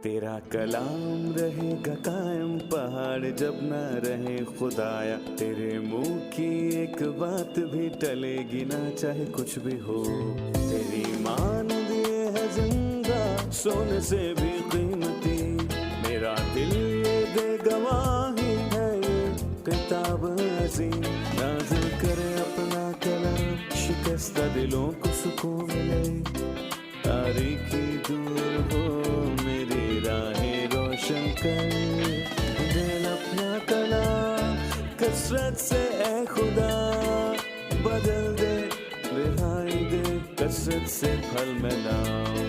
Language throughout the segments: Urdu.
تیرا کلام رہے گا قائم پہاڑ جب نہ رہے خدایا، تیرے منہ کی ایک بات بھی ٹلے گی نہ چاہے کچھ بھی ہو، تیری مان دیے ہے زندہ سونے سے بھی قیمتی، میرا دل یہ دے گواہی ہے یہ کتاب عظیم، نازل کرے اپنا کلام شکستہ دلوں کو سکون ملے، تاریکی دور ہو میری راہیں روشن کر، دل اپنا کلام کثرت سے اے خدا بدل دے، رہائی دے کثرت سے پھل ملا،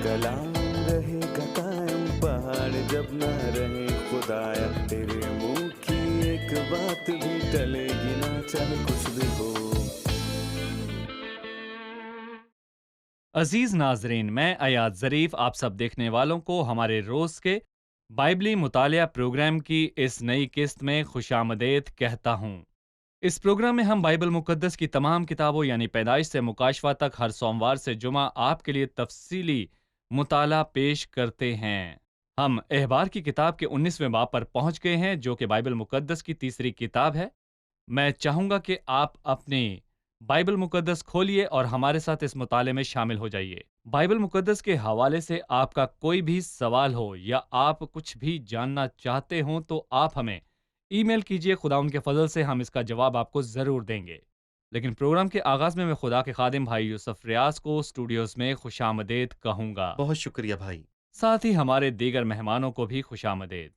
کلام رہے گا قائم پہاڑ جب نہ رہے خدایا، تیرے منہ کی ایک بات بھی ٹلے گی نہ چاہے کچھ بھی ہو۔ عزیز ناظرین، میں ایاد ظریف آپ سب دیکھنے والوں کو ہمارے روز کے بائبلی مطالعہ پروگرام کی اس نئی قسط میں خوش آمدید کہتا ہوں۔ اس پروگرام میں ہم بائبل مقدس کی تمام کتابوں یعنی پیدائش سے مکاشفہ تک ہر سوموار سے جمعہ آپ کے لیے تفصیلی مطالعہ پیش کرتے ہیں۔ ہم احبار کی کتاب کے 19ویں باب پر پہنچ گئے ہیں جو کہ بائبل مقدس کی تیسری کتاب ہے۔ میں چاہوں گا کہ آپ اپنی بائبل مقدس کھولیے اور ہمارے ساتھ اس مطالعے میں شامل ہو جائیے۔ بائبل مقدس کے حوالے سے آپ کا کوئی بھی سوال ہو یا آپ کچھ بھی جاننا چاہتے ہوں تو آپ ہمیں ای میل کیجئے، خدا ان کے فضل سے ہم اس کا جواب آپ کو ضرور دیں گے۔ لیکن پروگرام کے آغاز میں خدا کے خادم بھائی یوسف ریاض کو اسٹوڈیوز میں خوش آمدید کہوں گا۔ بہت شکریہ بھائی۔ ساتھ ہی ہمارے دیگر مہمانوں کو بھی خوش آمدید۔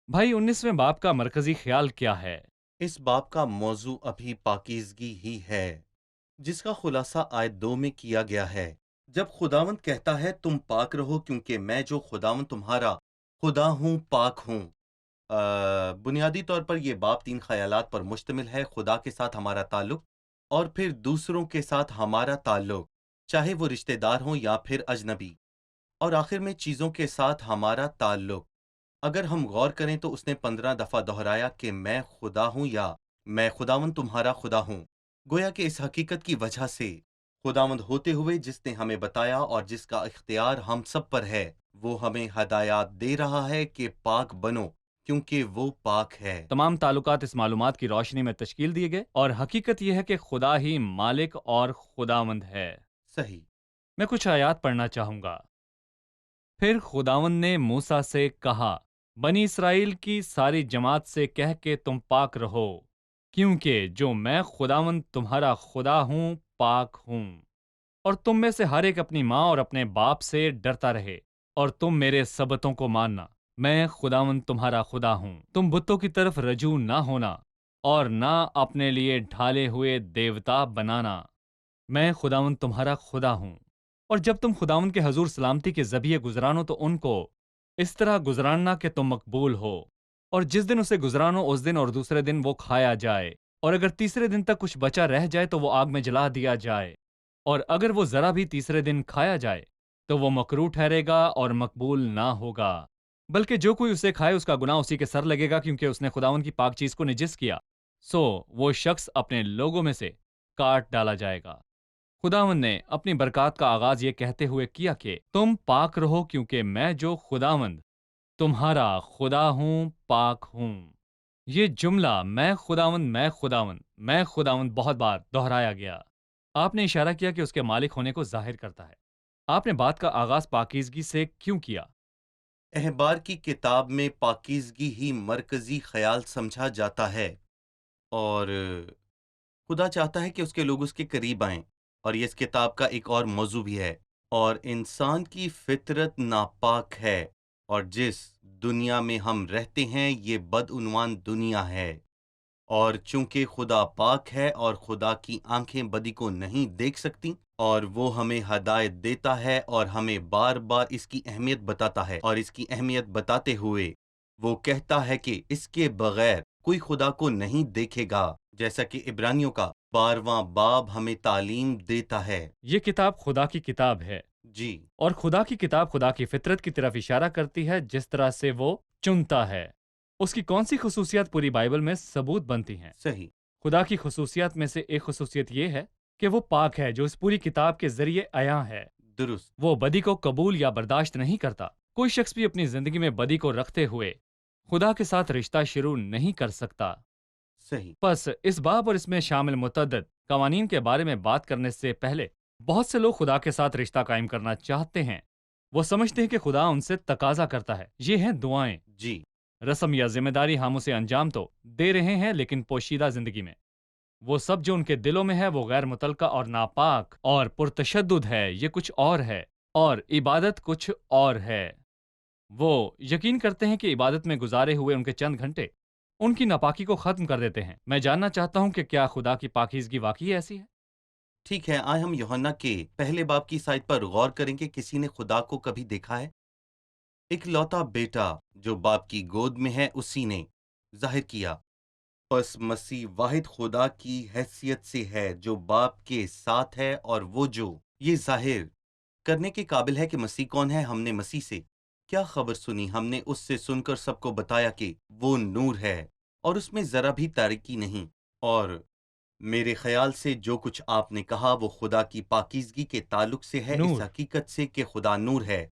بھائی 19ویں باب کا مرکزی خیال کیا ہے؟ اس باب کا موضوع ابھی پاکیزگی ہی ہے، جس کا خلاصہ آیت 2 میں کیا گیا ہے۔ جب خداوند کہتا ہے تم پاک رہو کیونکہ میں جو خداوند تمہارا خدا ہوں پاک ہوں، بنیادی طور پر یہ باب 3 خیالات پر مشتمل ہے: خدا کے ساتھ ہمارا تعلق، اور پھر دوسروں کے ساتھ ہمارا تعلق، چاہے وہ رشتہ دار ہوں یا پھر اجنبی، اور آخر میں چیزوں کے ساتھ ہمارا تعلق۔ اگر ہم غور کریں تو اس نے 15 دفعہ دہرایا کہ میں خدا ہوں یا میں خداوند تمہارا خدا ہوں، گویا کہ اس حقیقت کی وجہ سے خداوند ہوتے ہوئے جس نے ہمیں بتایا اور جس کا اختیار ہم سب پر ہے، وہ ہمیں ہدایات دے رہا ہے کہ پاک بنو کیونکہ وہ پاک ہے۔ تمام تعلقات اس معلومات کی روشنی میں تشکیل دیے گئے اور حقیقت یہ ہے کہ خدا ہی مالک اور خداوند ہے۔ صحیح۔ میں کچھ آیات پڑھنا چاہوں گا۔ پھر خداوند نے موسیٰ سے کہا، بنی اسرائیل کی ساری جماعت سے کہہ کہ تم پاک رہو، کیونکہ جو میں خداوند تمہارا خدا ہوں پاک ہوں، اور تم میں سے ہر ایک اپنی ماں اور اپنے باپ سے ڈرتا رہے، اور تم میرے سبتوں کو ماننا، میں خداوند تمہارا خدا ہوں۔ تم بتوں کی طرف رجوع نہ ہونا اور نہ اپنے لیے ڈھالے ہوئے دیوتا بنانا، میں خداوند تمہارا خدا ہوں۔ اور جب تم خداوند کے حضور سلامتی کے ذبیحے گزرانو تو ان کو اس طرح گزراننا کہ تم مقبول ہو، اور جس دن اسے گزرانو اس دن اور دوسرے دن وہ کھایا جائے، اور اگر تیسرے دن تک کچھ بچا رہ جائے تو وہ آگ میں جلا دیا جائے، اور اگر وہ ذرا بھی تیسرے دن کھایا جائے تو وہ مکروہ ٹھہرے گا اور مقبول نہ ہوگا، بلکہ جو کوئی اسے کھائے اس کا گناہ اسی کے سر لگے گا، کیونکہ اس نے خداوند کی پاک چیز کو نجس کیا، سو وہ شخص اپنے لوگوں میں سے کاٹ ڈالا جائے گا۔ خداوند نے اپنی برکات کا آغاز یہ کہتے ہوئے کیا کہ تم پاک رہو کیونکہ میں جو خداوند تمہارا خدا ہوں پاک ہوں۔ یہ جملہ میں خداوند میں خداوند میں خداوند بہت بار دہرایا گیا۔ آپ نے اشارہ کیا کہ اس کے مالک ہونے کو ظاہر کرتا ہے۔ آپ نے بات کا آغاز پاکیزگی سے کیوں کیا؟ احبار کی کتاب میں پاکیزگی ہی مرکزی خیال سمجھا جاتا ہے، اور خدا چاہتا ہے کہ اس کے لوگ اس کے قریب آئیں، اور یہ اس کتاب کا ایک اور موضوع بھی ہے۔ اور انسان کی فطرت ناپاک ہے، اور جس دنیا میں ہم رہتے ہیں یہ بدعنوان دنیا ہے، اور چونکہ خدا پاک ہے اور خدا کی آنکھیں بدی کو نہیں دیکھ سکتی، اور وہ ہمیں ہدایت دیتا ہے اور ہمیں بار بار اس کی اہمیت بتاتا ہے، اور اس کی اہمیت بتاتے ہوئے وہ کہتا ہے کہ اس کے بغیر کوئی خدا کو نہیں دیکھے گا، جیسا کہ عبرانیوں کا 12واں باب ہمیں تعلیم دیتا ہے۔ یہ کتاب خدا کی کتاب ہے، جی، اور خدا کی کتاب خدا کی فطرت کی طرف اشارہ کرتی ہے، جس طرح سے وہ چنتا ہے۔ اس کی کون سی خصوصیات پوری بائبل میں ثبوت بنتی ہیں؟ صحیح۔ خدا کی خصوصیات میں سے ایک خصوصیت یہ ہے کہ وہ پاک ہے، جو اس پوری کتاب کے ذریعے عیاں ہے۔ درست۔ وہ بدی کو قبول یا برداشت نہیں کرتا، کوئی شخص بھی اپنی زندگی میں بدی کو رکھتے ہوئے خدا کے ساتھ رشتہ شروع نہیں کر سکتا۔ صحیح۔ بس اس باب اور اس میں شامل متعدد قوانین کے بارے میں بات کرنے سے پہلے بہت سے لوگ خدا کے ساتھ رشتہ قائم کرنا چاہتے ہیں۔ وہ سمجھتے ہیں کہ خدا ان سے تقاضا کرتا ہے، یہ ہیں دعائیں، جی۔ رسم یا ذمہ داری ہم اسے انجام تو دے رہے ہیں، لیکن پوشیدہ زندگی میں وہ سب جو ان کے دلوں میں ہے وہ غیر متعلقہ اور ناپاک اور پرتشدد ہے، یہ کچھ اور ہے، اور عبادت کچھ اور ہے۔ وہ یقین کرتے ہیں کہ عبادت میں گزارے ہوئے ان کے چند گھنٹے ان کی ناپاکی کو ختم کر دیتے ہیں۔ میں جاننا چاہتا ہوں کہ کیا خدا کی پاکیزگی واقعی ایسی ہے؟ ٹھیک ہے، آئے ہم یوحنا کے پہلے باب کی سائٹ پر غور کریں کہ کسی نے خدا کو کبھی دیکھا ہے؟ اکلوتا بیٹا جو باپ کی گود میں ہے اسی نے ظاہر کیا۔ پس مسیح واحد خدا کی حیثیت سے ہے جو باپ کے ساتھ ہے، اور وہ جو یہ ظاہر کرنے کے قابل ہے کہ مسیح کون ہے۔ ہم نے مسیح سے کیا خبر سنی؟ ہم نے اس سے سن کر سب کو بتایا کہ وہ نور ہے اور اس میں ذرا بھی تاریکی نہیں، اور میرے خیال سے جو کچھ آپ نے کہا وہ خدا کی پاکیزگی کے تعلق سے ہے، اس نور۔ حقیقت سے کہ خدا نور ہے۔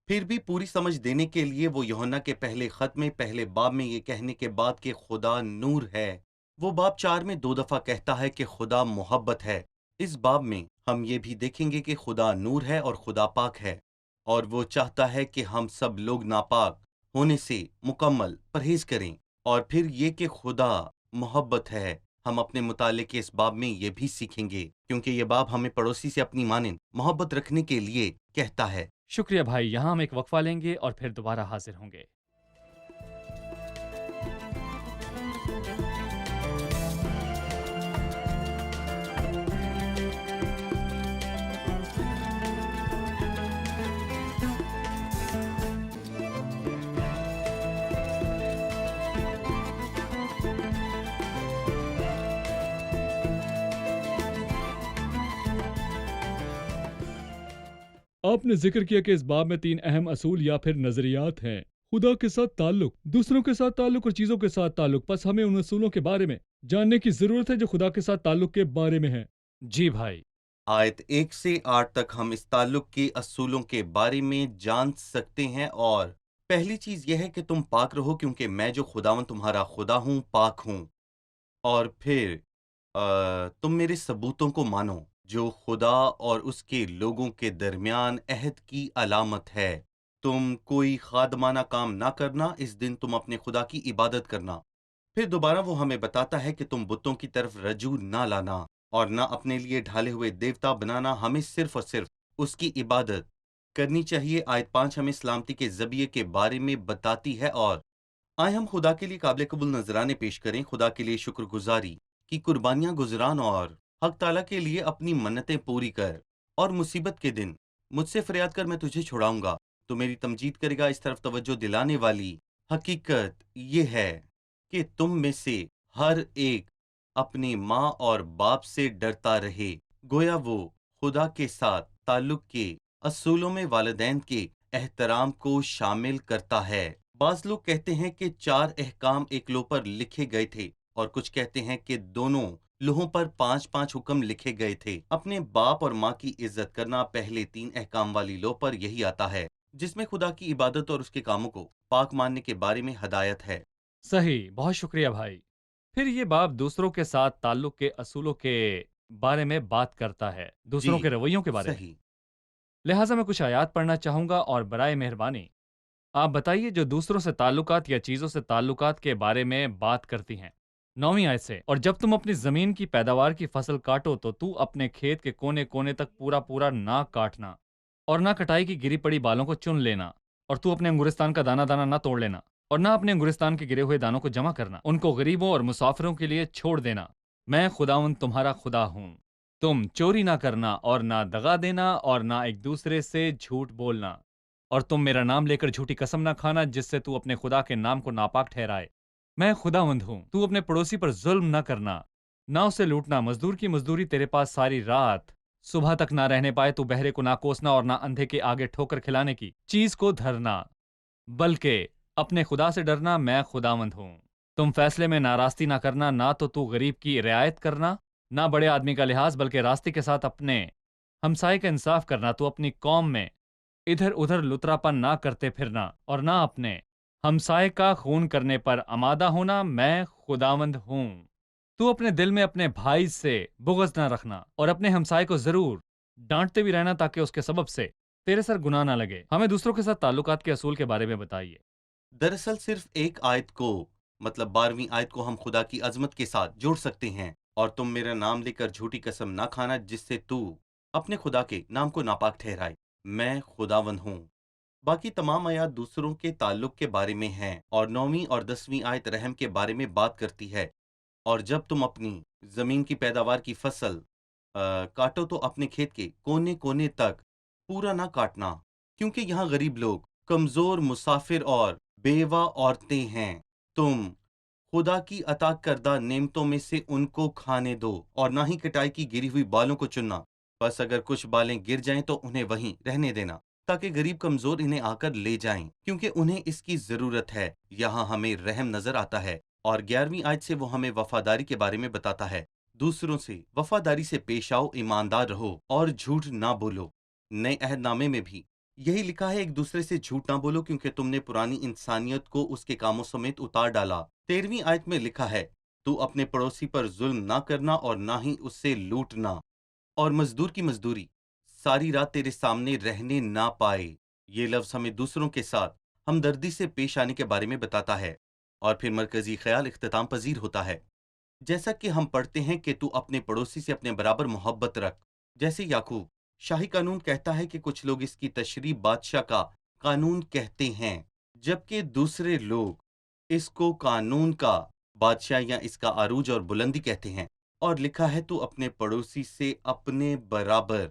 پھر بھی پوری سمجھ دینے کے لیے وہ یوحنا کے پہلے خط میں پہلے باب میں یہ کہنے کے بعد کہ خدا نور ہے، وہ باب 4 میں 2 دفعہ کہتا ہے کہ خدا محبت ہے۔ اس باب میں ہم یہ بھی دیکھیں گے کہ خدا نور ہے اور خدا پاک ہے، اور وہ چاہتا ہے کہ ہم سب لوگ ناپاک ہونے سے مکمل پرہیز کریں۔ اور پھر یہ کہ خدا محبت ہے، ہم اپنے مطالعے کے اس باب میں یہ بھی سیکھیں گے، کیونکہ یہ باب ہمیں پڑوسی سے اپنی مانند محبت رکھنے کے لیے کہتا ہے۔ شکریہ بھائی، یہاں ہم ایک وقفہ لیں گے اور پھر دوبارہ حاضر ہوں گے۔ آپ نے ذکر کیا کہ اس باب میں 3 اہم اصول یا پھر نظریات ہیں: خدا کے ساتھ تعلق، دوسروں کے ساتھ تعلق اور چیزوں کے ساتھ تعلق۔ بس ہمیں ان اصولوں کے بارے میں جاننے کی ضرورت ہے جو خدا کے ساتھ تعلق کے بارے میں ہیں۔ جی بھائی۔ آیت 1 سے 8 تک ہم اس تعلق کے اصولوں کے بارے میں جان سکتے ہیں، اور پہلی چیز یہ ہے کہ تم پاک رہو کیونکہ میں جو خداوند تمہارا خدا ہوں پاک ہوں، اور پھر تم میرے ثبوتوں کو مانو جو خدا اور اس کے لوگوں کے درمیان عہد کی علامت ہے۔ تم کوئی خادمانہ کام نہ کرنا، اس دن تم اپنے خدا کی عبادت کرنا۔ پھر دوبارہ وہ ہمیں بتاتا ہے کہ تم بتوں کی طرف رجوع نہ لانا اور نہ اپنے لیے ڈھالے ہوئے دیوتا بنانا، ہمیں صرف اور صرف اس کی عبادت کرنی چاہیے۔ آیت 5 ہمیں سلامتی کے ذبیحے کے بارے میں بتاتی ہے، اور آئے ہم خدا کے لیے قابل قبول نذرانے پیش کریں، خدا کے لیے شکر گزاری کی قربانیاں گزران، اور حق تعالیٰ کے لیے اپنی منتیں پوری کر، اور مصیبت کے دن مجھ سے فریاد کر، میں تجھے چھڑاؤں گا، تو میری تمجید کرے گا۔ اس طرف توجہ دلانے والی حقیقت یہ ہے کہ تم میں سے ہر ایک اپنی ماں اور باپ سے ڈرتا رہے، گویا وہ خدا کے ساتھ تعلق کے اصولوں میں والدین کے احترام کو شامل کرتا ہے۔ بعض لوگ کہتے ہیں کہ 4 احکام ایک لوح پر لکھے گئے تھے، اور کچھ کہتے ہیں کہ دونوں لوحوں پر 5 حکم لکھے گئے تھے۔ اپنے باپ اور ماں کی عزت کرنا پہلے 3 احکام والی لوح پر یہی آتا ہے، جس میں خدا کی عبادت اور اس کے کاموں کو پاک ماننے کے بارے میں ہدایت ہے۔ صحیح، بہت شکریہ بھائی۔ پھر یہ باب دوسروں کے ساتھ تعلق کے اصولوں کے بارے میں بات کرتا ہے، دوسروں کے رویوں کے بارے میں۔ صحیح۔ لہٰذا میں کچھ آیات پڑھنا چاہوں گا، اور برائے مہربانی آپ بتائیے جو دوسروں سے تعلقات یا چیزوں سے تعلقات کے بارے میں بات کرتی ہیں۔ 9ویں آیت سے: اور جب تم اپنی زمین کی پیداوار کی فصل کاٹو تو اپنے کھیت کے کونے کونے تک پورا نہ کاٹنا، اور نہ کٹائی کی گری پڑی بالوں کو چن لینا، اور تو اپنے انگورستان کا دانہ دانہ نہ توڑ لینا، اور نہ اپنے انگورستان کے گرے ہوئے دانوں کو جمع کرنا، ان کو غریبوں اور مسافروں کے لیے چھوڑ دینا۔ میں خداوند تمہارا خدا ہوں۔ تم چوری نہ کرنا اور نہ دغا دینا اور نہ ایک دوسرے سے جھوٹ بولنا، اور تم میرا نام لے کر جھوٹی قسم نہ کھانا جس سے تو اپنے خدا کے نام کو ناپاک ٹھہرائے۔ میں خداوند ہوں۔ تو اپنے پڑوسی پر ظلم نہ کرنا، نہ اسے لوٹنا، مزدور کی مزدوری تیرے پاس ساری رات صبح تک نہ رہنے پائے، تو بہرے کو نہ کوسنا اور نہ اندھے کے آگے ٹھوکر کھلانے کی چیز کو دھرنا، بلکہ اپنے خدا سے ڈرنا، میں خداوند ہوں۔ تم فیصلے میں ناراستی نہ کرنا، نہ تو غریب کی رعایت کرنا، نہ بڑے آدمی کا لحاظ، بلکہ راستے کے ساتھ اپنے ہمسائے کا انصاف کرنا۔ تو اپنی قوم میں ادھر ادھر لتراپن نہ کرتے پھرنا اور نہ اپنے ہمسائے کا خون کرنے پر آمادہ ہونا، میں خداوند ہوں۔ تو اپنے دل میں اپنے بھائی سے بغض نہ رکھنا اور اپنے ہمسائے کو ضرور ڈانٹتے بھی رہنا تاکہ اس کے سبب سے تیرے سر گناہ نہ لگے۔ ہمیں دوسروں کے ساتھ تعلقات کے اصول کے بارے میں بتائیے۔ دراصل صرف ایک آیت کو، مطلب 12ویں آیت کو ہم خدا کی عظمت کے ساتھ جوڑ سکتے ہیں، اور تم میرا نام لے کر جھوٹی قسم نہ کھانا جس سے تو اپنے خدا کے نام کو ناپاک ٹھہرائے، میں خداوند ہوں۔ باقی تمام آیات دوسروں کے تعلق کے بارے میں ہیں، اور 9ویں اور 10ویں آیت رحم کے بارے میں بات کرتی ہے۔ اور جب تم اپنی زمین کی پیداوار کی فصل کاٹو تو اپنے کھیت کے کونے کونے تک پورا نہ کاٹنا، کیونکہ یہاں غریب لوگ، کمزور، مسافر اور بیوہ عورتیں ہیں۔ تم خدا کی عطا کردہ نعمتوں میں سے ان کو کھانے دو، اور نہ ہی کٹائی کی گری ہوئی بالوں کو چننا۔ بس اگر کچھ بالیں گر جائیں تو انہیں وہیں رہنے دینا، تاکہ غریب کمزور انہیں آ کر لے جائیں، کیونکہ انہیں اس کی ضرورت ہے۔ یہاں ہمیں رحم نظر آتا ہے، اور 11ویں آیت سے وہ ہمیں وفاداری کے بارے میں بتاتا ہے۔ دوسروں سے وفاداری سے پیش آؤ، ایماندار رہو اور جھوٹ نہ بولو۔ نئے عہد نامے میں بھی یہی لکھا ہے، ایک دوسرے سے جھوٹ نہ بولو، کیونکہ تم نے پرانی انسانیت کو اس کے کاموں سمیت اتار ڈالا۔ 13ویں آیت میں لکھا ہے، تو اپنے پڑوسی پر ظلم نہ کرنا اور نہ ہی اس سے لوٹنا، اور مزدور کی مزدوری ساری رات تیرے سامنے رہنے نہ پائے۔ یہ لفظ ہمیں دوسروں کے ساتھ ہمدردی سے پیش آنے کے بارے میں بتاتا ہے۔ اور پھر مرکزی خیال اختتام پذیر ہوتا ہے، جیسا کہ ہم پڑھتے ہیں کہ تو اپنے پڑوسی سے اپنے برابر محبت رکھ، جیسے یعقوب۔ شاہی قانون کہتا ہے کہ کچھ لوگ اس کی تشریح بادشاہ کا قانون کہتے ہیں، جبکہ دوسرے لوگ اس کو قانون کا بادشاہ یا اس کا عروج اور بلندی کہتے ہیں۔ اور لکھا ہے، تو اپنے پڑوسی سے اپنے برابر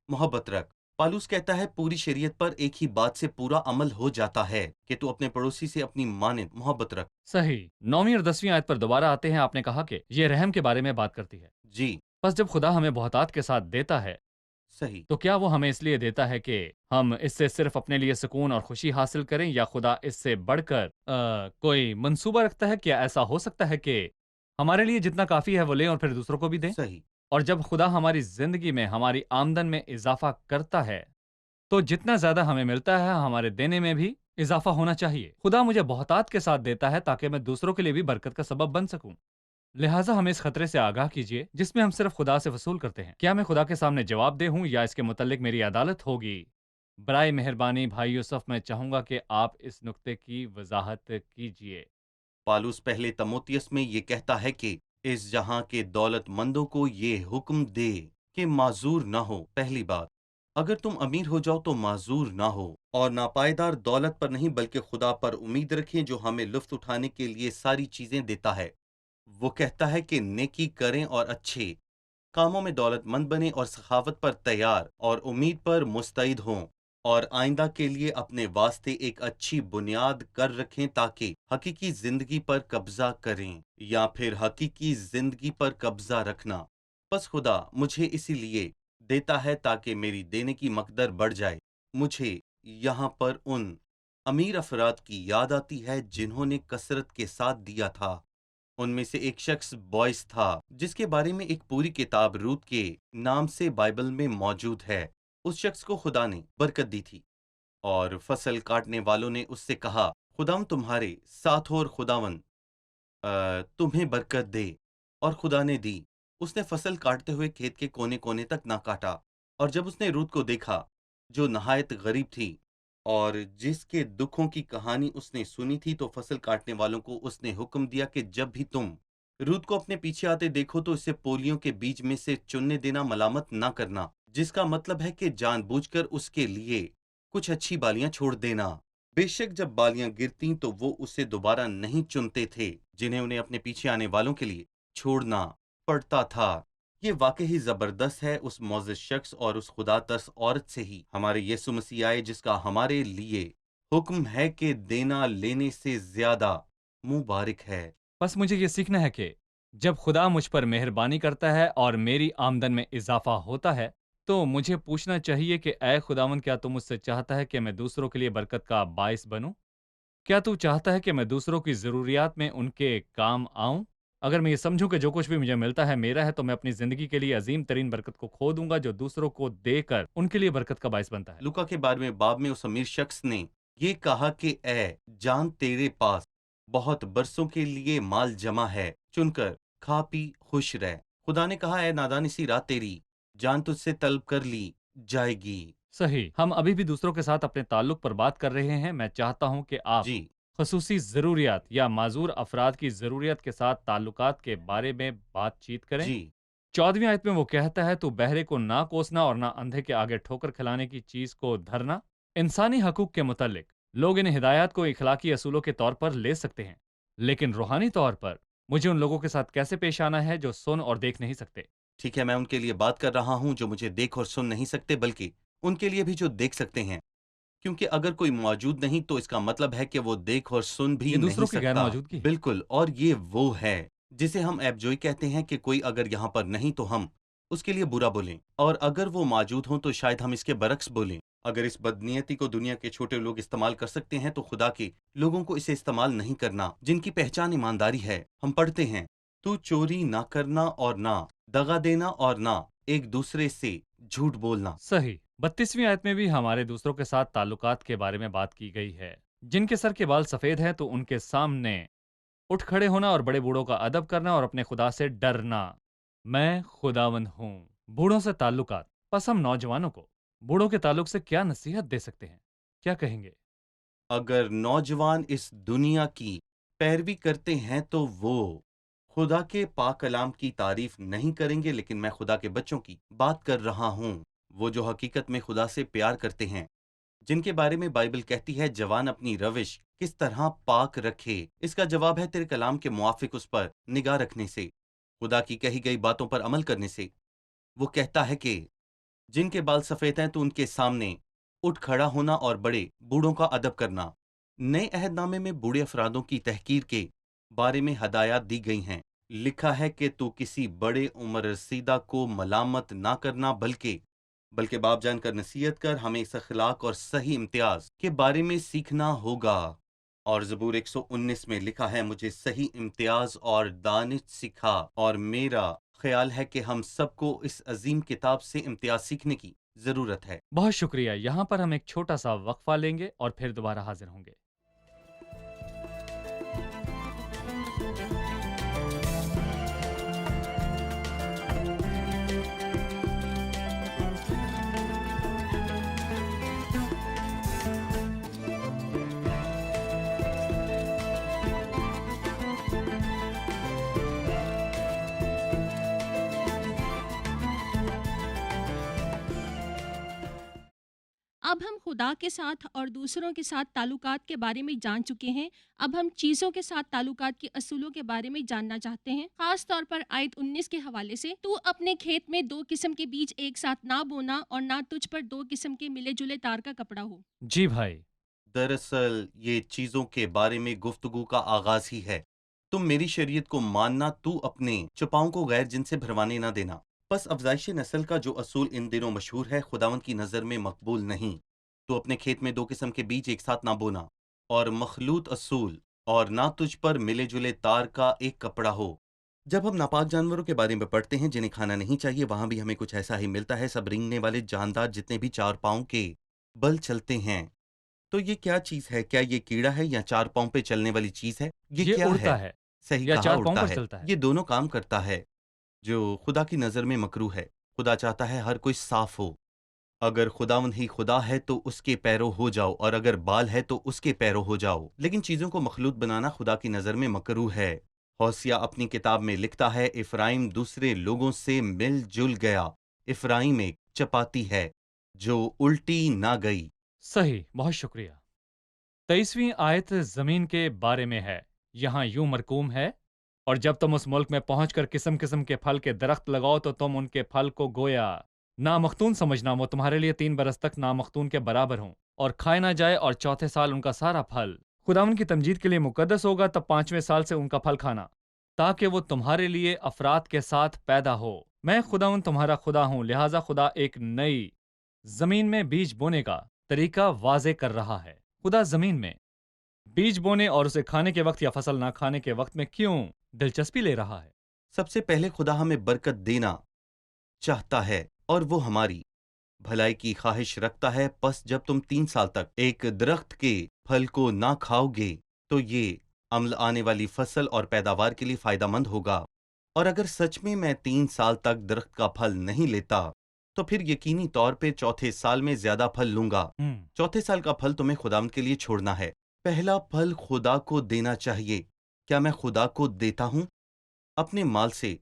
محبت رکھ۔ پالوس کہتا ہے، پوری شریعت پر ایک ہی بات سے پورا عمل ہو جاتا ہے کہ تو اپنے پڑوسی سے اپنی مانند محبت رکھ۔ صحیح۔ 9ویں اور 10ویں آیت پر دوبارہ آتے ہیں۔ آپ نے کہا کہ یہ رحم کے بارے میں بات کرتی ہے۔ جی، بس جب خدا ہمیں بہتات کے ساتھ دیتا ہے صحیح۔ تو کیا وہ ہمیں اس لیے دیتا ہے کہ ہم اس سے صرف اپنے لیے سکون اور خوشی حاصل کریں، یا خدا اس سے بڑھ کر کوئی منصوبہ رکھتا ہے؟ کیا ایسا ہو سکتا ہے کہ ہمارے لیے جتنا کافی ہے وہ لیں اور پھر دوسروں کو بھی دیں؟ صحیح۔ اور جب خدا ہماری زندگی میں ہماری آمدن میں اضافہ کرتا ہے تو جتنا زیادہ ہمیں ملتا ہے ہمارے دینے میں بھی اضافہ ہونا چاہیے۔ خدا مجھے بہتات کے ساتھ دیتا ہے تاکہ میں دوسروں کے لیے بھی برکت کا سبب بن سکوں۔ لہٰذا ہمیں اس خطرے سے آگاہ کیجیے جس میں ہم صرف خدا سے وصول کرتے ہیں۔ کیا میں خدا کے سامنے جواب دہ ہوں یا اس کے متعلق میری عدالت ہوگی؟ برائے مہربانی بھائی یوسف، میں چاہوں گا کہ آپ اس نقطے کی وضاحت کیجیے۔ پالوس پہلے تموتیس میں یہ کہتا ہے کہ اس جہاں کے دولت مندوں کو یہ حکم دے کہ معذور نہ ہو۔ پہلی بات، اگر تم امیر ہو جاؤ تو معذور نہ ہو، اور ناپائیدار دولت پر نہیں بلکہ خدا پر امید رکھیں جو ہمیں لطف اٹھانے کے لیے ساری چیزیں دیتا ہے۔ وہ کہتا ہے کہ نیکی کریں اور اچھے کاموں میں دولت مند بنیں، اور سخاوت پر تیار اور امید پر مستعد ہوں، اور آئندہ کے لیے اپنے واسطے ایک اچھی بنیاد کر رکھیں تاکہ حقیقی زندگی پر قبضہ کریں، یا پھر حقیقی زندگی پر قبضہ رکھنا۔ بس خدا مجھے اسی لیے دیتا ہے تاکہ میری دینے کی مقدر بڑھ جائے۔ مجھے یہاں پر ان امیر افراد کی یاد آتی ہے جنہوں نے کثرت کے ساتھ دیا تھا۔ ان میں سے ایک شخص بوئس تھا، جس کے بارے میں ایک پوری کتاب روت کے نام سے بائبل میں موجود ہے۔ اس شخص کو خدا نے برکت دی تھی، اور فصل کاٹنے والوں نے اس سے کہا، خداوند تمہارے ساتھ ہو اور خداوند تمہیں برکت دے۔ اور خدا نے دی۔ اس نے فصل کاٹتے ہوئے کھیت کے کونے کونے تک نہ کاٹا۔ اور جب اس نے روت کو دیکھا جو نہایت غریب تھی اور جس کے دکھوں کی کہانی اس نے سنی تھی، تو فصل کاٹنے والوں کو اس نے حکم دیا کہ جب بھی تم روت کو اپنے پیچھے آتے دیکھو تو اسے پولیوں کے بیچ میں سے چننے دینا، ملامت نہ کرنا، جس کا مطلب ہے کہ جان بوجھ کر اس کے لیے کچھ اچھی بالیاں چھوڑ دینا۔ بے شک جب بالیاں گرتیں تو وہ اسے دوبارہ نہیں چنتے تھے، جنہیں انہیں اپنے پیچھے آنے والوں کے لیے چھوڑنا پڑتا تھا۔ یہ واقعی زبردست ہے۔ اس معزز شخص اور اس خدا ترس عورت سے ہی ہمارے یسوع مسیح آئے، جس کا ہمارے لیے حکم ہے کہ دینا لینے سے زیادہ مبارک ہے۔ بس مجھے یہ سیکھنا ہے کہ جب خدا مجھ پر مہربانی کرتا ہے اور میری آمدن میں اضافہ ہوتا ہے تو مجھے پوچھنا چاہیے کہ اے خداوند، کیا تو مجھ سے چاہتا ہے کہ میں دوسروں کے لیے برکت کا باعث بنوں؟ کیا تو چاہتا ہے کہ میں دوسروں کی ضروریات میں ان کے کام آؤں؟ اگر میں یہ سمجھوں کہ جو کچھ بھی مجھے ملتا ہے میرا ہے، تو میں اپنی زندگی کے لیے عظیم ترین برکت کو کھو دوں گا جو دوسروں کو دے کر ان کے لیے برکت کا باعث بنتا ہے۔ لوکا کے 12ویں باب میں اس امیر شخص نے یہ کہا کہ اے جان، تیرے پاس بہت برسوں کے لیے مال جمع ہے، چن کر کھا پی خوش رہ۔ خدا نے کہا اے نادان، اسی رات تیری جان تجھ سے طلب کر لی جائے گی۔ صحیح، ہم ابھی بھی دوسروں کے ساتھ اپنے تعلق پر بات کر رہے ہیں۔ میں چاہتا ہوں کہ آپ جی خصوصی ضروریات یا معذور افراد کی ضروریات کے ساتھ تعلقات کے بارے میں بات چیت کریں۔ جی 14ویں آیت میں وہ کہتا ہے تو بہرے کو نہ کوسنا اور نہ اندھے کے آگے ٹھوکر کھلانے کی چیز کو دھرنا۔ انسانی حقوق کے متعلق لوگ ان ہدایات کو اخلاقی اصولوں کے طور پر لے سکتے ہیں، لیکن روحانی طور پر مجھے ان لوگوں کے ساتھ کیسے پیش آنا ہے جو سن اور دیکھ نہیں سکتے؟ ٹھیک ہے، میں ان کے لیے بات کر رہا ہوں جو مجھے دیکھ اور سن نہیں سکتے، بلکہ ان کے لیے بھی جو دیکھ سکتے ہیں، کیونکہ اگر کوئی موجود نہیں تو اس کا مطلب ہے کہ وہ دیکھ اور سن بھی یہ نہیں دوسروں کی غیر سکتا۔ موجودگی ہے۔ بالکل، اور یہ وہ ہے جسے ہم ایب جوئی کہتے ہیں کہ کوئی اگر یہاں پر نہیں تو ہم اس کے لیے برا بولیں، اور اگر وہ موجود ہوں تو شاید ہم اس کے برعکس بولیں۔ اگر اس بدنیتی کو دنیا کے چھوٹے لوگ استعمال کر سکتے ہیں تو خدا کے لوگوں کو اسے استعمال نہیں کرنا، جن کی پہچان ایمانداری ہے۔ ہم پڑھتے ہیں تو چوری نہ کرنا اور نہ دغا دینا اور نہ ایک دوسرے سے جھوٹ بولنا۔ صحیح، 32ویں آیت میں بھی ہمارے دوسروں کے ساتھ تعلقات کے بارے میں بات کی گئی ہے۔ جن کے سر کے بال سفید ہیں تو ان کے سامنے اٹھ کھڑے ہونا اور بڑے بوڑھوں کا ادب کرنا اور اپنے خدا سے ڈرنا۔ میں خداوند ہوں۔ بوڑھوں سے تعلقات، پس ہم نوجوانوں کو بوڑھوں کے تعلق سے کیا نصیحت دے سکتے ہیں؟ کیا کہیں گے؟ اگر نوجوان اس دنیا کی پیروی کرتے ہیں تو وہ خدا کے پاک کلام کی تعریف نہیں کریں گے، لیکن میں خدا کے بچوں کی بات کر رہا ہوں، وہ جو حقیقت میں خدا سے پیار کرتے ہیں، جن کے بارے میں بائبل کہتی ہے جوان اپنی روش کس طرح پاک رکھے۔ اس کا جواب ہے تیرے کلام کے موافق اس پر نگاہ رکھنے سے، خدا کی کہی گئی باتوں پر عمل کرنے سے۔ وہ کہتا ہے کہ جن کے بال سفید ہیں تو ان کے سامنے اٹھ کھڑا ہونا اور بڑے بوڑھوں کا ادب کرنا۔ نئے عہد نامے میں بوڑھے افرادوں کی تحقیر کے بارے میں ہدایات دی گئی ہیں۔ لکھا ہے کہ تو کسی بڑے عمر رسیدہ کو ملامت نہ کرنا، بلکہ باپ جان کر نصیحت کر، ہمیں اس اخلاق اور صحیح امتیاز کے بارے میں سیکھنا ہوگا۔ اور زبور 119 میں لکھا ہے مجھے صحیح امتیاز اور دانش سکھا، اور میرا خیال ہے کہ ہم سب کو اس عظیم کتاب سے امتیاز سیکھنے کی ضرورت ہے۔ بہت شکریہ۔ یہاں پر ہم ایک چھوٹا سا وقفہ لیں گے اور پھر دوبارہ حاضر ہوں گے۔ اب ہم خدا کے ساتھ اور دوسروں کے ساتھ تعلقات کے بارے میں جان چکے ہیں۔ اب ہم چیزوں کے ساتھ تعلقات کے اصولوں کے بارے میں جاننا چاہتے ہیں، خاص طور پر آیت 19 کے حوالے سے۔ تو اپنے کھیت میں 2 قسم کے بیج ایک ساتھ نہ بونا اور نہ تجھ پر 2 قسم کے ملے جلے تار کا کپڑا ہو۔ جی بھائی، دراصل یہ چیزوں کے بارے میں گفتگو کا آغاز ہی ہے۔ تم میری شریعت کو ماننا، تو اپنے چپاؤں کو غیر جن سے بھروانے نہ دینا۔ پس افزائش نسل کا جو اصول ان دنوں مشہور ہے خداوند کی نظر میں مقبول نہیں۔ تو اپنے کھیت میں 2 قسم کے بیج ایک ساتھ نہ بونا، اور مخلوط اصول، اور نہ تجھ پر ملے جلے تار کا ایک کپڑا ہو۔ جب ہم ناپاک جانوروں کے بارے میں پڑھتے ہیں جنہیں کھانا نہیں چاہیے، وہاں بھی ہمیں کچھ ایسا ہی ملتا ہے۔ سب رینگنے والے جاندار جتنے بھی 4 پاؤں کے بل چلتے ہیں۔ تو یہ کیا چیز ہے؟ کیا یہ کیڑا ہے یا 4 پاؤں پہ چلنے والی چیز ہے؟ یہ کیا اڑتا ہے صحیح یا کہا، 4 پاؤں اڑتا پر ہے۔ چلتا ہے۔ یہ دونوں کام کرتا ہے جو خدا کی نظر میں مکروہ ہے۔ خدا چاہتا ہے ہر کوئی صاف ہو۔ اگر خداوند ہی خدا ہے تو اس کے پیرو ہو جاؤ، اور اگر بال ہے تو اس کے پیرو ہو جاؤ۔ لیکن چیزوں کو مخلوط بنانا خدا کی نظر میں مکروہ ہے۔ ہوسیہ اپنی کتاب میں لکھتا ہے افرائیم دوسرے لوگوں سے مل جل گیا، افرائیم ایک چپاتی ہے جو الٹی نہ گئی۔ صحیح، بہت شکریہ۔ 23ویں آیت زمین کے بارے میں ہے۔ یہاں یوں مرقوم ہے، اور جب تم اس ملک میں پہنچ کر قسم قسم کے پھل کے درخت لگاؤ تو تم ان کے پھل کو گویا نامختون سمجھنا، وہ تمہارے لیے 3 برس تک نامختون کے برابر ہوں، اور کھائے نہ جائے، اور چوتھے سال ان کا سارا پھل خداوند کی تمجید کے لیے مقدس ہوگا، تب 5ویں سال سے ان کا پھل کھانا، تاکہ وہ تمہارے لیے افراد کے ساتھ پیدا ہو۔ میں خداوند تمہارا خدا ہوں۔ لہٰذا خدا ایک نئی زمین میں بیج بونے کا طریقہ واضح کر رہا ہے۔ خدا زمین میں بیج بونے اور اسے کھانے کے وقت یا فصل نہ کھانے کے وقت میں کیوں دلچسپی لے رہا ہے۔ سب سے پہلے خدا ہمیں برکت دینا چاہتا ہے اور وہ ہماری بھلائی کی خواہش رکھتا ہے۔ پس جب تم 3 سال تک ایک درخت کے پھل کو نہ کھاؤ گے تو یہ عمل آنے والی فصل اور پیداوار کے لیے فائدہ مند ہوگا۔ اور اگر سچ میں 3 سال تک درخت کا پھل نہیں لیتا تو پھر یقینی طور پہ چوتھے سال میں زیادہ پھل لوں گا۔ چوتھے سال کا پھل تمہیں خداوند کے لیے چھوڑنا ہے۔ پہلا پھل خدا کو دینا چاہیے۔ کیا میں خدا کو دیتا ہوں؟ اپنے مال سے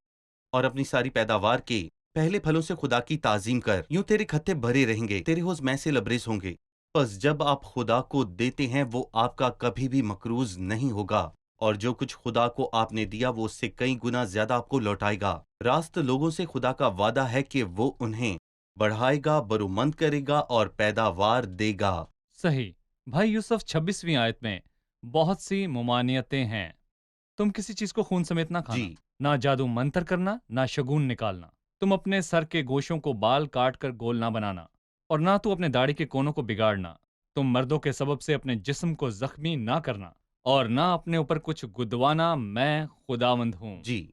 اور اپنی ساری پیداوار کے پہلے پھلوں سے خدا کی تعظیم کر، یوں تیرے کھتے بھرے رہیں گے، تیرے حوض میں سے لبریز ہوں گے۔ بس جب آپ خدا کو دیتے ہیں وہ آپ کا کبھی بھی مقروض نہیں ہوگا، اور جو کچھ خدا کو آپ نے دیا وہ اس سے کئی گنا زیادہ آپ کو لوٹائے گا۔ راست لوگوں سے خدا کا وعدہ ہے کہ وہ انہیں بڑھائے گا، برومند کرے گا اور پیداوار دے گا۔ صحیح۔ بھائی یوسف 26ویں آیت میں بہت سی ممانعتیں ہیں۔ تم کسی چیز کو خون سمیت نہ کھانا، جی، نہ جادو منتر کرنا، نہ شگون نکالنا، تم اپنے سر کے گوشوں کو بال کاٹ کر گول نہ بنانا، اور نہ تو اپنے داڑھی کے کونوں کو بگاڑنا، تم مردوں کے سبب سے اپنے جسم کو زخمی نہ کرنا، اور نہ اپنے اوپر کچھ گدوانا، میں خداوند ہوں۔ جی،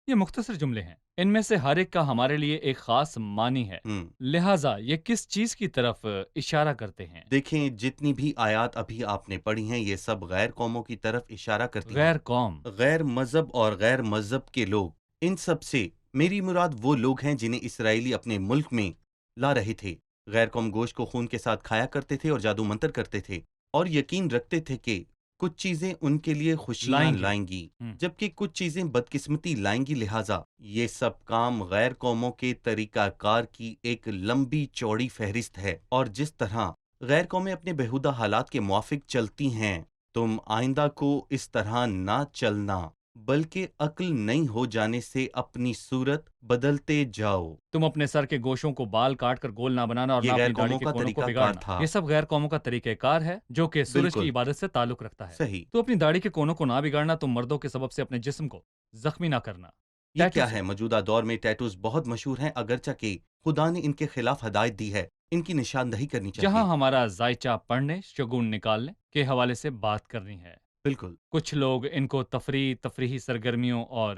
یہ مختصر جملے ہیں، ان میں سے ہر ایک کا ہمارے لیے ایک خاص معنی ہے، لہٰذا یہ کس چیز کی طرف اشارہ کرتے ہیں؟ دیکھیں جتنی بھی آیات ابھی آپ نے پڑھی ہیں یہ سب غیر قوموں کی طرف اشارہ کرتی ہیں۔ غیر قوم، غیر مذہب اور غیر مذہب کے لوگ، ان سب سے میری مراد وہ لوگ ہیں جنہیں اسرائیلی اپنے ملک میں لا رہے تھے۔ غیر قوم گوشت کو خون کے ساتھ کھایا کرتے تھے اور جادو منتر کرتے تھے، اور یقین رکھتے تھے کہ کچھ چیزیں ان کے لیے خوشیاں لائیں گی جبکہ کچھ چیزیں بدقسمتی لائیں گی۔ لہٰذا یہ سب کام غیر قوموں کے طریقہ کار کی ایک لمبی چوڑی فہرست ہے، اور جس طرح غیر قومیں اپنے بےہودہ حالات کے موافق چلتی ہیں، تم آئندہ کو اس طرح نہ چلنا بلکہ عقل نہیں ہو جانے سے اپنی صورت بدلتے جاؤ۔ تم اپنے سر کے گوشوں کو بال کاٹ کر گول نہ بنانا اور نہ یہ غیر اپنی داڑھی قوموں کے کا کونوں کو طریقہ کار بگاڑنا، تھا۔ یہ سب غیر قوموں کا طریقہ کار ہے جو کہ سورج بالکل کی عبادت سے تعلق رکھتا ہے۔ صحیح۔ تو اپنی داڑھی کے کونوں کو نہ بگاڑنا، تم مردوں کے سبب سے اپنے جسم کو زخمی نہ کرنا۔ یہ کیا ہے؟ موجودہ دور میں ٹیٹوز بہت مشہور ہیں، اگرچہ کہ خدا نے ان کے خلاف ہدایت دی ہے، ان کی نشاندہی کرنی چاہیے۔ جہاں ہمارا ذائچہ پڑھنے، شگون نکالنے کے حوالے سے بات کرنی ہے۔ بالکل، کچھ لوگ ان کو تفریحی سرگرمیوں اور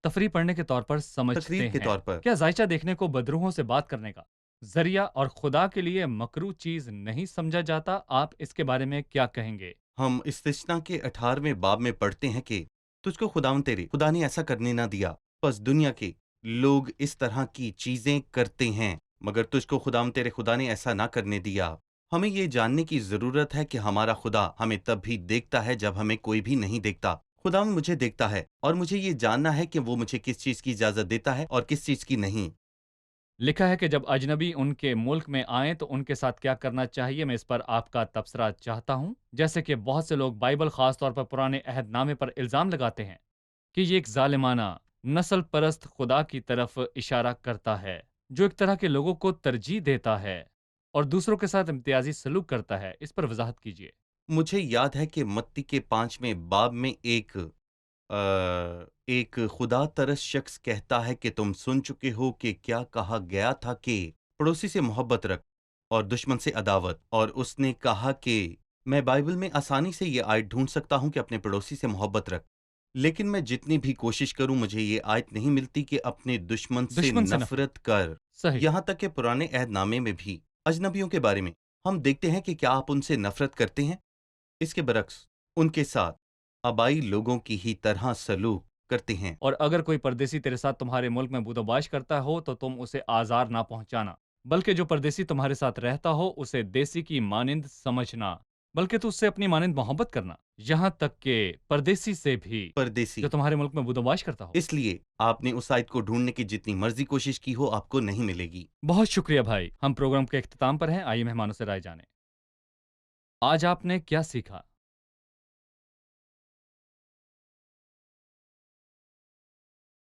تفریح پڑھنے کے طور پر سمجھتے تقریر کے ہیں۔ طور پر کیا ذائچہ دیکھنے کو بدروحوں سے بات کرنے کا ذریعہ اور خدا کے لیے مکروہ چیز نہیں سمجھا جاتا؟ آپ اس کے بارے میں کیا کہیں گے؟ ہم استثنا کے 18ویں باب میں پڑھتے ہیں کہ تجھ کو خدا نے ایسا کرنے نہ دیا، پس دنیا کے لوگ اس طرح کی چیزیں کرتے ہیں، مگر تجھ کو خدا نے ایسا نہ کرنے دیا۔ ہمیں یہ جاننے کی ضرورت ہے کہ ہمارا خدا ہمیں تب بھی دیکھتا ہے جب ہمیں کوئی بھی نہیں دیکھتا۔ خدا مجھے دیکھتا ہے، اور مجھے یہ جاننا ہے کہ وہ مجھے کس چیز کی اجازت دیتا ہے اور کس چیز کی نہیں۔ لکھا ہے کہ جب اجنبی ان کے ملک میں آئیں تو ان کے ساتھ کیا کرنا چاہیے۔ میں اس پر آپ کا تبصرہ چاہتا ہوں۔ جیسے کہ بہت سے لوگ بائبل خاص طور پر پرانے عہد نامے پر الزام لگاتے ہیں کہ یہ ایک ظالمانہ نسل پرست خدا کی طرف اشارہ کرتا ہے جو ایک طرح کے لوگوں کو ترجیح دیتا ہے اور دوسروں کے ساتھ امتیازی سلوک کرتا ہے۔ اس پر وضاحت کیجیے۔ مجھے یاد ہے کہ متی کے 5ویں باب میں ایک خدا ترس شخص کہتا ہے کہ تم سن چکے ہو کہ کیا کہا گیا تھا کہ پڑوسی سے محبت رکھ اور دشمن سے عداوت، اور اس نے کہا کہ میں بائبل میں آسانی سے یہ آیت ڈھونڈ سکتا ہوں کہ اپنے پڑوسی سے محبت رکھ، لیکن میں جتنی بھی کوشش کروں مجھے یہ آیت نہیں ملتی کہ اپنے دشمن سے نفرت کر۔ صحیح۔ یہاں تک کہ پرانے عہد نامے میں بھی اجنبیوں کے بارے میں ہم دیکھتے ہیں کہ کیا آپ ان سے نفرت کرتے ہیں؟ اس کے برعکس ان کے ساتھ آبائی لوگوں کی ہی طرح سلوک کرتے ہیں۔ اور اگر کوئی پردیسی تیرے ساتھ تمہارے ملک میں بود و باش کرتا ہو تو تم اسے آزار نہ پہنچانا، بلکہ جو پردیسی تمہارے ساتھ رہتا ہو اسے دیسی کی مانند سمجھنا، بلکہ تو اس سے اپنی مانند محبت کرنا، یہاں تک کہ پردیسی سے بھی پردیسی جو تمہارے ملک میں بود و باش کرتا ہو۔ اس لیے آپ نے اس آیت کو ڈھونڈنے کی جتنی مرضی کوشش کی ہو آپ کو نہیں ملے گی۔ بہت شکریہ بھائی، ہم پروگرام کے اختتام پر ہیں۔ آئیے مہمانوں سے رائے جانیں۔ آج آپ نے کیا سیکھا؟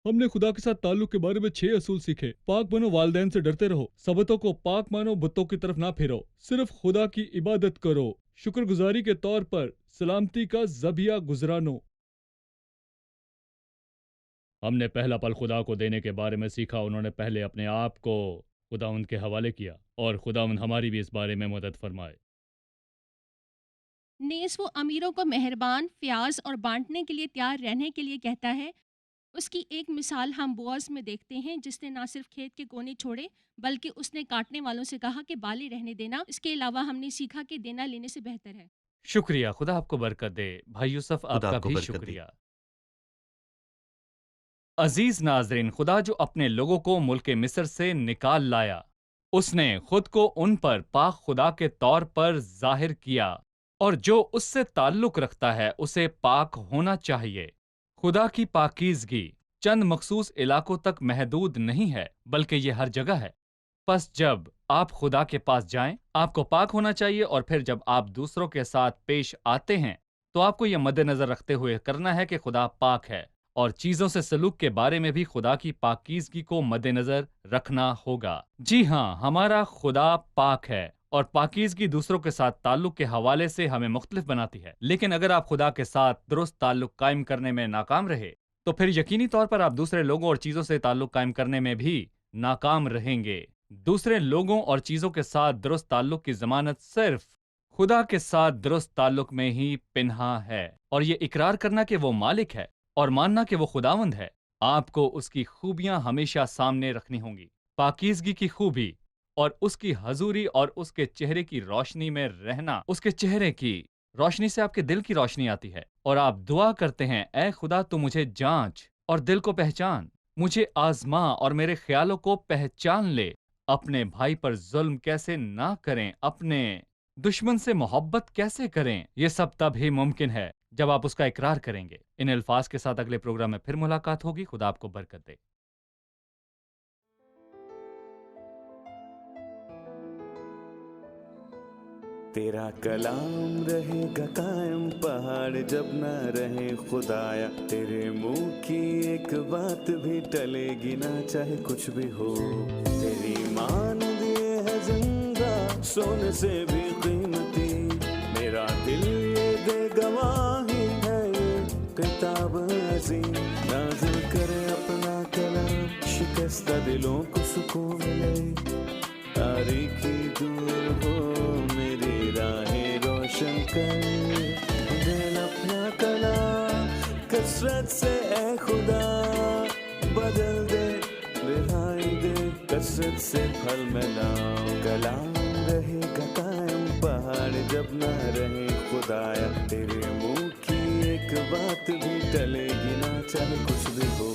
ہم نے خدا کے ساتھ تعلق کے بارے میں 6 اصول سیکھے۔ پاک بنو، والدین سے ڈرتے رہو، سبتوں کو پاک مانو، بتوں کی طرف نہ پھرو، صرف خدا کی عبادت کرو، شکر گزاری کے طور پر سلامتی کا ذبیحہ گزرانو۔ ہم نے پہلا پل خدا کو دینے کے بارے میں سیکھا۔ انہوں نے پہلے اپنے آپ کو خداوند کے حوالے کیا، اور خداوند ہماری بھی اس بارے میں مدد فرمائے۔ نیز وہ امیروں کو مہربان، فیاض اور بانٹنے کے لیے تیار رہنے کے لیے کہتا ہے، اس کی ایک مثال ہم بوعز میں دیکھتے ہیں، جس نے نہ صرف کھیت کے کونے چھوڑے بلکہ اس نے کاٹنے والوں سے کہا کہ بالی رہنے دینا۔ اس کے علاوہ ہم نے سیکھا کہ دینا لینے سے بہتر ہے۔ شکریہ، خدا آپ کو برکت دے۔ بھائی یوسف آپ خدا کا آپ کو بھی برکت دے۔ شکریہ۔ عزیز ناظرین، خدا جو اپنے لوگوں کو ملک مصر سے نکال لایا، اس نے خود کو ان پر پاک خدا کے طور پر ظاہر کیا، اور جو اس سے تعلق رکھتا ہے اسے پاک ہونا چاہیے۔ خدا کی پاکیزگی چند مخصوص علاقوں تک محدود نہیں ہے، بلکہ یہ ہر جگہ ہے۔ پس جب آپ خدا کے پاس جائیں، آپ کو پاک ہونا چاہیے، اور پھر جب آپ دوسروں کے ساتھ پیش آتے ہیں تو آپ کو یہ مد نظر رکھتے ہوئے کرنا ہے کہ خدا پاک ہے، اور چیزوں سے سلوک کے بارے میں بھی خدا کی پاکیزگی کو مد نظر رکھنا ہوگا۔ جی ہاں، ہمارا خدا پاک ہے، اور پاکیزگی دوسروں کے ساتھ تعلق کے حوالے سے ہمیں مختلف بناتی ہے۔ لیکن اگر آپ خدا کے ساتھ درست تعلق قائم کرنے میں ناکام رہے تو پھر یقینی طور پر آپ دوسرے لوگوں اور چیزوں سے تعلق قائم کرنے میں بھی ناکام رہیں گے۔ دوسرے لوگوں اور چیزوں کے ساتھ درست تعلق کی ضمانت صرف خدا کے ساتھ درست تعلق میں ہی پنہاں ہے، اور یہ اقرار کرنا کہ وہ مالک ہے اور ماننا کہ وہ خداوند ہے۔ آپ کو اس کی خوبیاں ہمیشہ سامنے رکھنی ہوں گی۔ پاکیزگی کی خوبی اور اس کی حضوری اور اس کے چہرے کی روشنی میں رہنا، اس کے چہرے کی روشنی سے آپ کے دل کی روشنی آتی ہے، اور آپ دعا کرتے ہیں، اے خدا تو مجھے جانچ اور دل کو پہچان، مجھے آزما اور میرے خیالوں کو پہچان لے۔ اپنے بھائی پر ظلم کیسے نہ کریں، اپنے دشمن سے محبت کیسے کریں، یہ سب تب ہی ممکن ہے جب آپ اس کا اقرار کریں گے۔ ان الفاظ کے ساتھ اگلے پروگرام میں پھر ملاقات ہوگی۔ خدا آپ کو برکت دے۔ تیرا کلام رہے گا قائم، پہاڑ جب نہ رہے خدایا، تیرے منہ کی ایک بات بھی ٹلے گی نہ، چاہے کچھ بھی ہو۔ تیری مانند یہ ہے زندہ، سونے سے بھی قیمتی، میرا دل یہ دے گواہی ہے، یہ کتاب عظیم نازل کرے اپنا کلام، شکستہ دلوں کو سکون ملے، تاریکی دور ہو میری راہیں روشن کر، دل اپنا کلام کثرت سے اے خدا بدل دے، رہائی دے کثرت سے پھل ملاؤ۔ کلام رہے گا قائم، پہاڑ جب نہ رہے خدایا، تیرے منہ کی ایک بات بھی ٹلے گی نہ، چاہے کچھ بھی ہو۔